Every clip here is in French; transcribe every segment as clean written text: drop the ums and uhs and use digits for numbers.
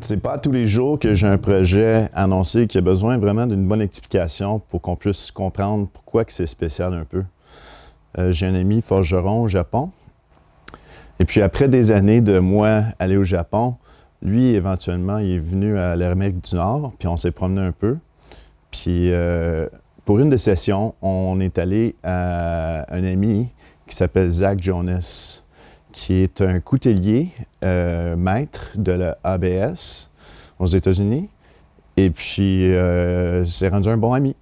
C'est pas tous les jours que j'ai un projet annoncé qui a besoin vraiment d'une bonne explication pour qu'on puisse comprendre pourquoi que c'est spécial un peu. J'ai un ami forgeron au Japon. Et puis après des années de moi aller au Japon, lui, éventuellement, il est venu à l'Amérique du Nord, puis on s'est promené un peu. Puis pour une des sessions, on est allé à un ami qui s'appelle Zach Jonas, qui est un coutelier maître de la ABS aux États-Unis. Et puis, c'est rendu un bon ami.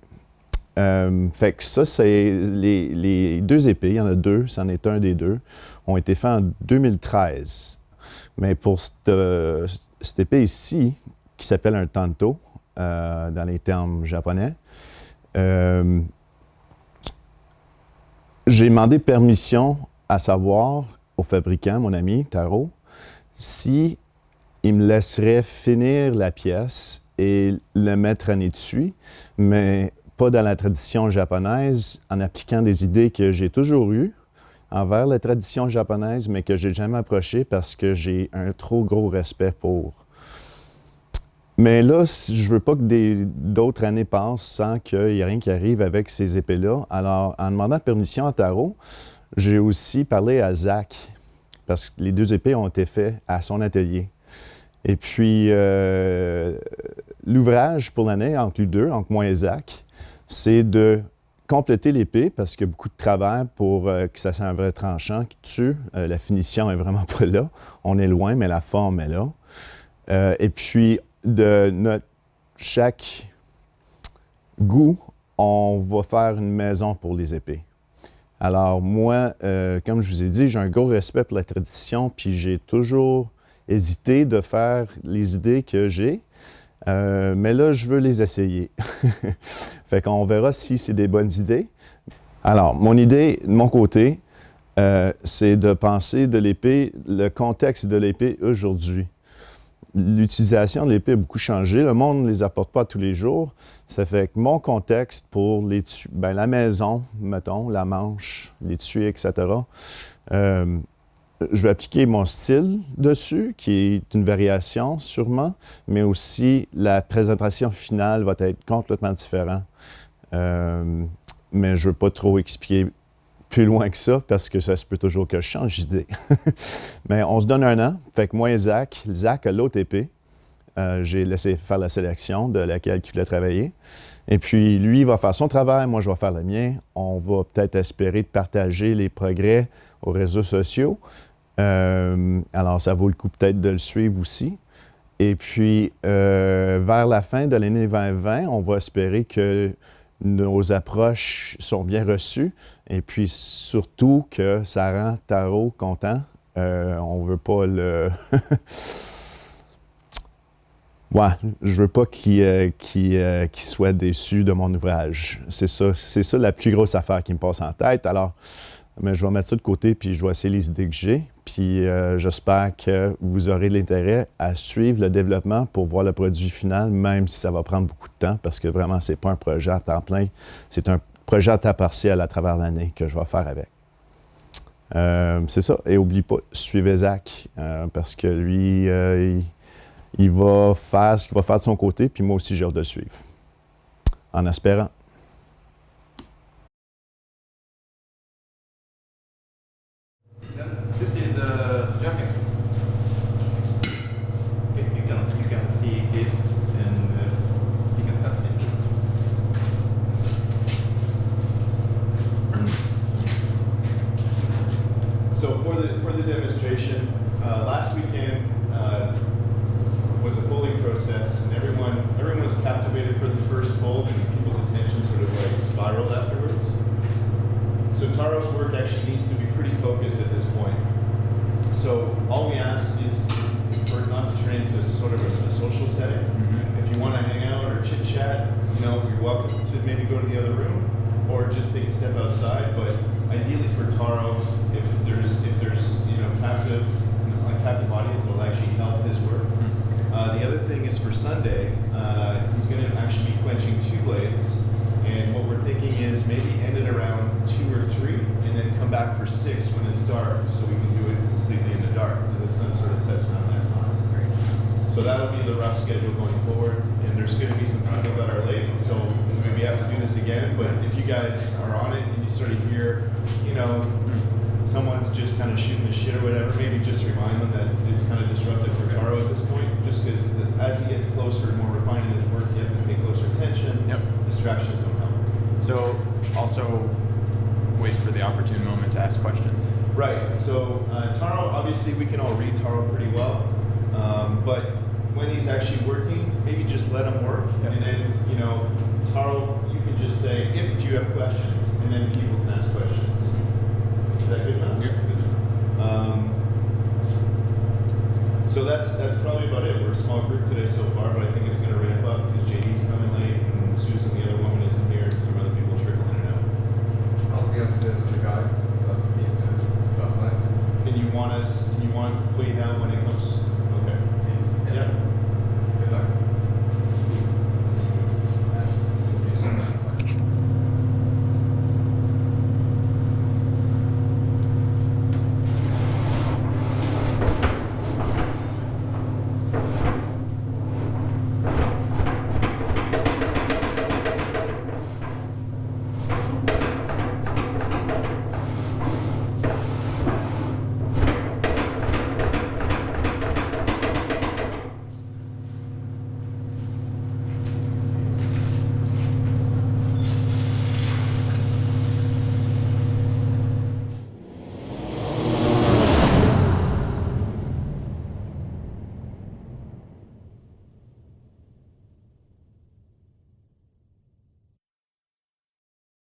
Fait que ça, c'est les deux épées, il y en a deux, c'en est un des deux, ont été faits en 2013. Mais pour cette épée ici, qui s'appelle un tanto, dans les termes japonais, j'ai demandé permission à savoir au fabricant, mon ami Taro, si il me laisserait finir la pièce et le mettre en étui, mais pas dans la tradition japonaise, en appliquant des idées que j'ai toujours eues envers la tradition japonaise, mais que j'ai jamais approché parce que j'ai un trop gros respect pour. Mais là, je veux pas que d'autres années passent sans qu'il y ait rien qui arrive avec ces épées-là. Alors, en demandant permission à Taro, j'ai aussi parlé à Zach, parce que les deux épées ont été faites à son atelier. Et puis, l'ouvrage pour l'année, entre les deux, entre moi et Zach, c'est de compléter l'épée, parce qu'il y a beaucoup de travail pour que ça soit un vrai tranchant qui tue. La finition est vraiment pas là. On est loin, mais la forme est là. Et puis, de chaque goût, on va faire une maison pour les épées. Alors moi, comme je vous ai dit, j'ai un gros respect pour la tradition, puis j'ai toujours hésité de faire les idées que j'ai, mais là, je veux les essayer. Fait qu'on verra si c'est des bonnes idées. Alors, mon idée, de mon côté, c'est de penser de l'épée, le contexte de l'épée aujourd'hui. L'utilisation de l'épée a beaucoup changé. Le monde ne les apporte pas tous les jours. Ça fait que mon contexte pour la maison, mettons, la manche, l'étui, etc., je vais appliquer mon style dessus, qui est une variation sûrement, mais aussi la présentation finale va être complètement différente. Mais je ne veux pas trop expliquer plus loin que ça, parce que ça se peut toujours que je change d'idée. Mais on se donne un an. Fait que moi et Zach a l'autre épée. J'ai laissé faire la sélection de laquelle il voulait travailler. Et puis, lui, il va faire son travail, moi, je vais faire le mien. On va peut-être espérer de partager les progrès aux réseaux sociaux. Alors, ça vaut le coup peut-être de le suivre aussi. Et puis, vers la fin de l'année 2020, on va espérer que nos approches sont bien reçues et puis surtout que ça rend Taro content. On veut pas le... Ouais, je veux pas qu'il soit déçu de mon ouvrage. C'est ça la plus grosse affaire qui me passe en tête. Alors, mais je vais mettre ça de côté puis je vais essayer les idées que j'ai. Puis j'espère que vous aurez l'intérêt à suivre le développement pour voir le produit final, même si ça va prendre beaucoup de temps, parce que vraiment, c'est pas un projet à temps plein. C'est un projet à temps partiel à travers l'année que je vais faire avec. C'est ça. Et n'oublie pas, suivez Zach, parce que lui, il va faire ce qu'il va faire de son côté, puis moi aussi, j'ai hâte de le suivre. En espérant. This is the jacket. You can see this and you can touch this. So for the demonstration, last weekend was a folding process, and everyone was captivated for the first fold, and people's attention sort of like spiraled afterwards. So Taro's work actually needs to be pretty focused at this point. So all we ask is for it not to turn into sort of a social setting. Mm-hmm. If you want to hang out or chit chat, you're welcome to maybe go to the other room or just take a step outside. But ideally for Taro, if there's captive audience, it'll actually help his work. The other thing is for Sunday, he's going to actually be quenching 2 blades. And what we're thinking is maybe end it around 2 or 3 and then come back for 6 when it's dark, so we can do it completely in the dark, because the sun sort of sets around that time. So that'll be the rough schedule going forward. And there's going to be some people that are late, so we maybe have to do this again. But if you guys are on it and you sort of hear, you know, someone's just kind of shooting the shit or whatever, maybe just remind them that it's kind of disruptive for Taro at this point, just because as he gets closer and more refined in his work, he has to pay closer attention. Yep. Distractions don't help. So also wait for the opportune moment to ask questions. Right. So Taro, obviously we can all read Taro pretty well, but when he's actually working, maybe just let him work, Yep. and then, you know, Taro, you can just say, if do you have questions, and then people can ask questions. Is that good enough? Yep. So that's probably about it. We're a small group today so far, but I think it's going to ramp up because JD's coming late, and Susan, the other woman, isn't here, and some other people trickle in and out. I'll be upstairs with the guys. I've been through this last night. And you want us to put you down when it comes? Okay. Please. Yeah.